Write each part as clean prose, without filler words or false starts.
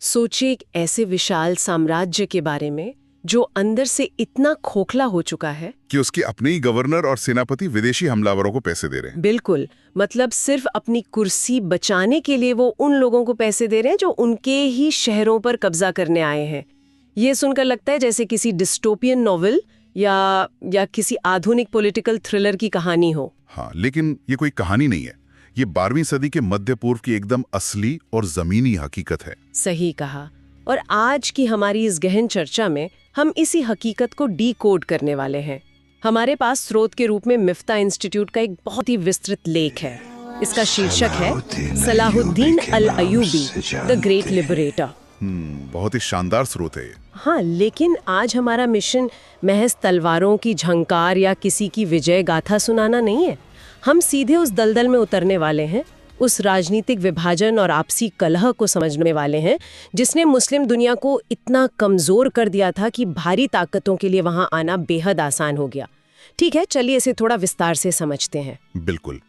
सोचिए एक ऐसे विशाल साम्राज्य के बारे में जो अंदर से इतना खोखला हो चुका है कि उसके अपने ही गवर्नर और सेनापति विदेशी हमलावरों को पैसे दे रहे हैं। बिल्कुल, मतलब सिर्फ अपनी कुर्सी बचाने के लिए वो उन लोगों को पैसे दे रहे हैं जो उनके ही शहरों पर कब्जा करने आए हैं। ये सुनकर लगता है जैसे किसी डिस्टोपियन नॉवेल या किसी आधुनिक पॉलिटिकल थ्रिलर की कहानी हो। हाँ, लेकिन ये कोई कहानी नहीं है। ये 12वीं सदी के मध्य पूर्व की एकदम असली और जमीनी हकीकत है। सही कहा। और आज की हमारी इस गहन चर्चा में हम इसी हकीकत को डीकोड करने वाले हैं। हमारे पास स्रोत के रूप में मिफ्ता इंस्टीट्यूट का एक बहुत ही विस्तृत लेख है। इसका शीर्षक है सलाहुद्दीन अल अयूबी, द ग्रेट लिबरेटर। बहुत ही शानदार स्रोत है ये। हाँ, लेकिन आज हमारा मिशन महज तलवारों की झंकार या किसी की विजय गाथा सुनाना नहीं है। हम सीधे उस दलदल में उतरने वाले हैं, उस राजनीतिक विभाजन और आपसी कलह को समझने वाले हैं जिसने मुस्लिम दुनिया को इतना कमजोर कर दिया था कि भारी ताकतों के लिए वहां आना बेहद आसान हो गया। ठीक है, चलिए इसे थोड़ा विस्तार से समझते हैं। बिल्कुल।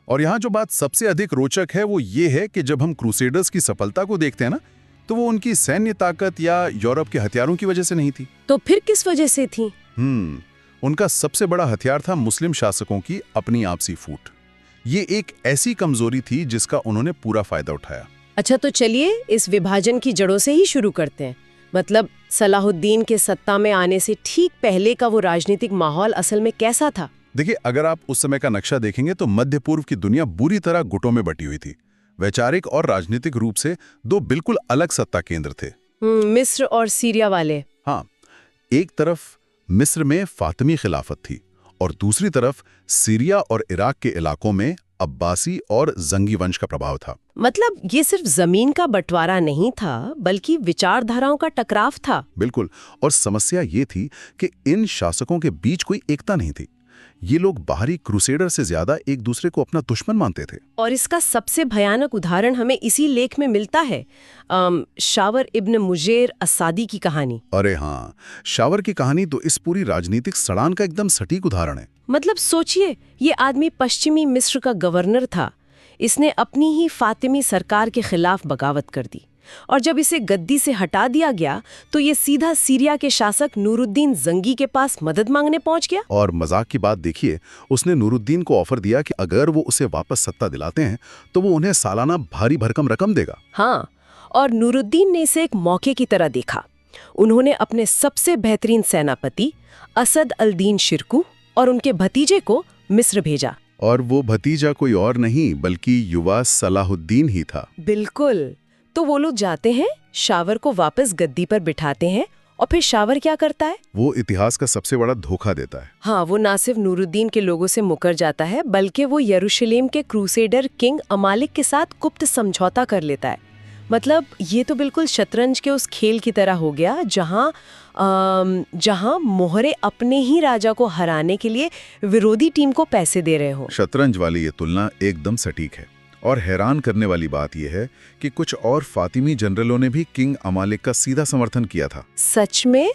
और यहाँ जो बात सबसे अधिक रोचक है वो ये है कि जब हम क्रूसेडर्स की सफलता को देखते हैं ना, तो वो उनकी सैन्य ताकत या यूरोप के हथियारों की वजह से नहीं थी। तो फिर किस वजह से थी? उनका सबसे बड़ा हथियार था मुस्लिम शासकों की अपनी आपसी फूट। ये एक ऐसी कमजोरी थी जिसका उन्होंने पूरा फायदा उठाया। अच्छा, तो चलिए इस विभाजन की जड़ों से ही शुरू करते हैं। मतलब सलाहुद्दीन के सत्ता में आने से ठीक पहले का वो राजनीतिक माहौल असल में कैसा था? देखिए, अगर आप उस समय का नक्शा देखेंगे तो मध्य पूर्व की दुनिया बुरी तरह गुटों में बटी हुई थी। वैचारिक और राजनीतिक रूप से दो बिल्कुल अलग सत्ता केंद्र थे। मिस्र और सीरिया वाले। हाँ, एक तरफ मिस्र में फातिमी खिलाफत थी और दूसरी तरफ सीरिया और इराक के इलाकों में अब्बासी और जंगी वंश का प्रभाव था। मतलब ये सिर्फ जमीन का बंटवारा नहीं था, बल्कि विचारधाराओं का टकराव था। बिल्कुल। और समस्या ये थी कि इन शासकों के बीच कोई एकता नहीं थी। ये लोग बाहरी क्रूसेडर से ज्यादा एक दूसरे को अपना दुश्मन मानते थे। और इसका सबसे भयानक उदाहरण हमें इसी लेख में मिलता है, शावर इब्न मुजेर असादी की कहानी। अरे हाँ, शावर की कहानी तो इस पूरी राजनीतिक सड़ान का एकदम सटीक उदाहरण है। मतलब सोचिए, ये आदमी पश्चिमी मिस्र का गवर्नर था। इसने अपनी ही फातिमी सरकार के खिलाफ बगावत कर दी और जब इसे गद्दी से हटा दिया गया तो ये सीधा सीरिया के शासक नूरुद्दीन जंगी के पास मदद मांगने पहुंच गया। और मजाक की बात देखिए, उसने नूरुद्दीन को ऑफर दिया कि अगर वो उसे वापस सत्ता दिलाते हैं तो वो उन्हें सालाना भारी भरकम रकम देगा। हाँ, और नूरुद्दीन ने इसे एक मौके की तरह देखा। उन्होंने अपने सबसे बेहतरीन सेनापति असद अल दीन शिरकू और उनके भतीजे को मिस्र भेजा। और वो भतीजा कोई और नहीं बल्कि युवा सलाहुद्दीन ही था। बिल्कुल। तो वो लोग जाते हैं, शावर को वापस गद्दी पर बिठाते हैं और फिर शावर क्या करता है? वो इतिहास का सबसे बड़ा धोखा देता है। हाँ, वो ना सिर्फ नूरुद्दीन के लोगों से मुकर जाता है बल्कि वो यरूशलेम के क्रूसेडर किंग अमालिक के साथ गुप्त समझौता कर लेता है। मतलब ये तो बिल्कुल शतरंज के उस खेल की तरह हो गया जहां मोहरे अपने ही राजा को हराने के लिए विरोधी टीम को पैसे दे रहे हो। शतरंज वाली ये तुलना एकदम सटीक है। और हैरान करने वाली बात यह है कि कुछ और फातिमी जनरलों ने भी किंग अमालिक का सीधा समर्थन किया था। सच में?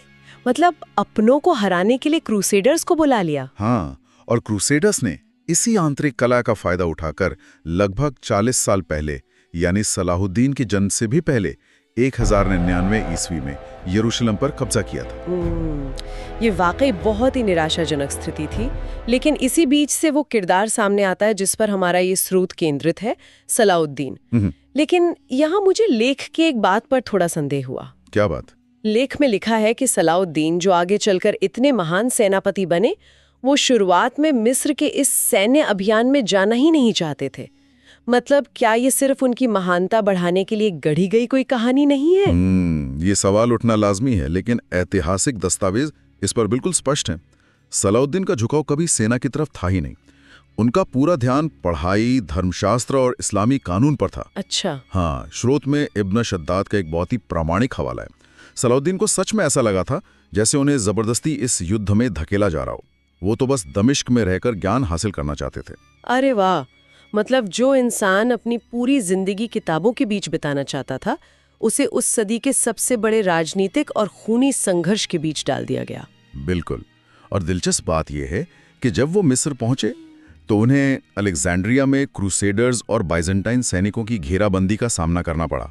मतलब अपनों को हराने के लिए क्रूसेडर्स को बुला लिया? हाँ, और क्रूसेडर्स ने इसी आंतरिक कला का फायदा उठाकर लगभग 40 साल पहले, यानी सलाहुद्दीन के जन्म से भी पहले 1099 ईस्वी में यरूशलेम पर कब्जा किया था। ये वाकई बहुत ही निराशाजनक स्थिति थी। लेकिन इसी बीच से वो किरदार सामने आता है जिस पर हमारा ये स्रोत केंद्रित है, सलाहुद्दीन। लेकिन यहाँ मुझे लेख के एक बात पर थोड़ा संदेह हुआ। क्या बात? लेख में लिखा है कि सलाहुद्दीन जो आगे चलकर इतने महान सेनापति बने, वो शुरुआत में मिस्र के इस सैन्य अभियान में जाना ही नहीं चाहते थे। मतलब क्या ये सिर्फ उनकी महानता बढ़ाने के लिए गढ़ी गई कोई कहानी नहीं है? ये सवाल उठना लाजमी है, लेकिन ऐतिहासिक दस्तावेज इस पर बिल्कुल स्पष्ट हैं। सलाहुद्दीन का झुकाव कभी सेना की तरफ था ही नहीं। उनका पूरा ध्यान पढ़ाई, धर्मशास्त्र और इस्लामी कानून पर था। अच्छा। हाँ, स्रोत में इब्न शद्दाद का एक बहुत ही प्रामाणिक हवाला है। सलाहुद्दीन को सच में ऐसा लगा था जैसे उन्हें जबरदस्ती इस युद्ध में धकेला जा रहा हो। वो तो बस दमिश्क में रहकर ज्ञान हासिल करना चाहते थे। अरे वाह! मतलब जो इंसान अपनी पूरी जिंदगी किताबों के बीच बिताना चाहता था, उसे उस सदी के सबसे बड़े राजनीतिक और खूनी संघर्ष के बीच डाल दिया गया। बिल्कुल। और दिलचस्प बात यह है कि जब वो मिस्र पहुंचे तो उन्हें अलेक्जेंड्रिया में क्रूसेडर्स और बाइजेंटाइन सैनिकों की घेराबंदी का सामना करना पड़ा।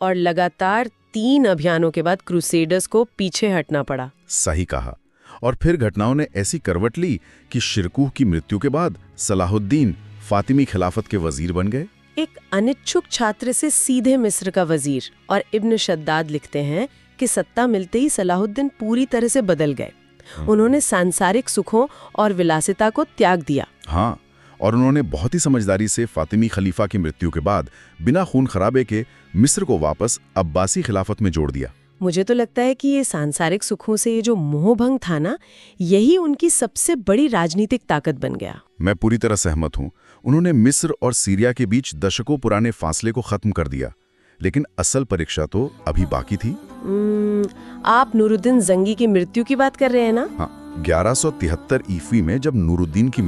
और लगातार 3 अभियानों के बाद क्रूसेडर्स को पीछे हटना पड़ा। सही कहा। और फिर घटनाओं ने ऐसी करवट ली कि शिरकुह की मृत्यु के बाद सलाहुद्दीन फातिमी खिलाफत के वजीर बन गए। एक अनिच्छुक छात्र से सीधे मिस्र का वजीर। और इब्न शद्दाद लिखते हैं कि सत्ता मिलते ही सलाहुद्दीन पूरी तरह से बदल गए। उन्होंने सांसारिक सुखों और विलासिता को त्याग दिया। हाँ, और उन्होंने बहुत ही समझदारी से फातिमी खलीफा की मृत्यु के बाद बिना खून खराबे के मिस्र को वापस अब्बासी खिलाफत में जोड़ दिया। मुझे तो लगता है कि ये सांसारिक सुखों से ये जो मोहभंग था ना, यही उनकी सबसे बड़ी राजनीतिक ताकत बन गया। मैं पूरी तरह सहमत हूँ। उन्होंने मिस्र और सीरिया के बीच दशकों पुराने फासले को खत्म कर दिया। लेकिन असल परीक्षा तो अभी बाकी थी। आप नूरुद्दीन जंगी की मृत्यु की बात कर रहे हैं ना? हाँ, 1173 ईस्वी में जब नूरुद्दीन की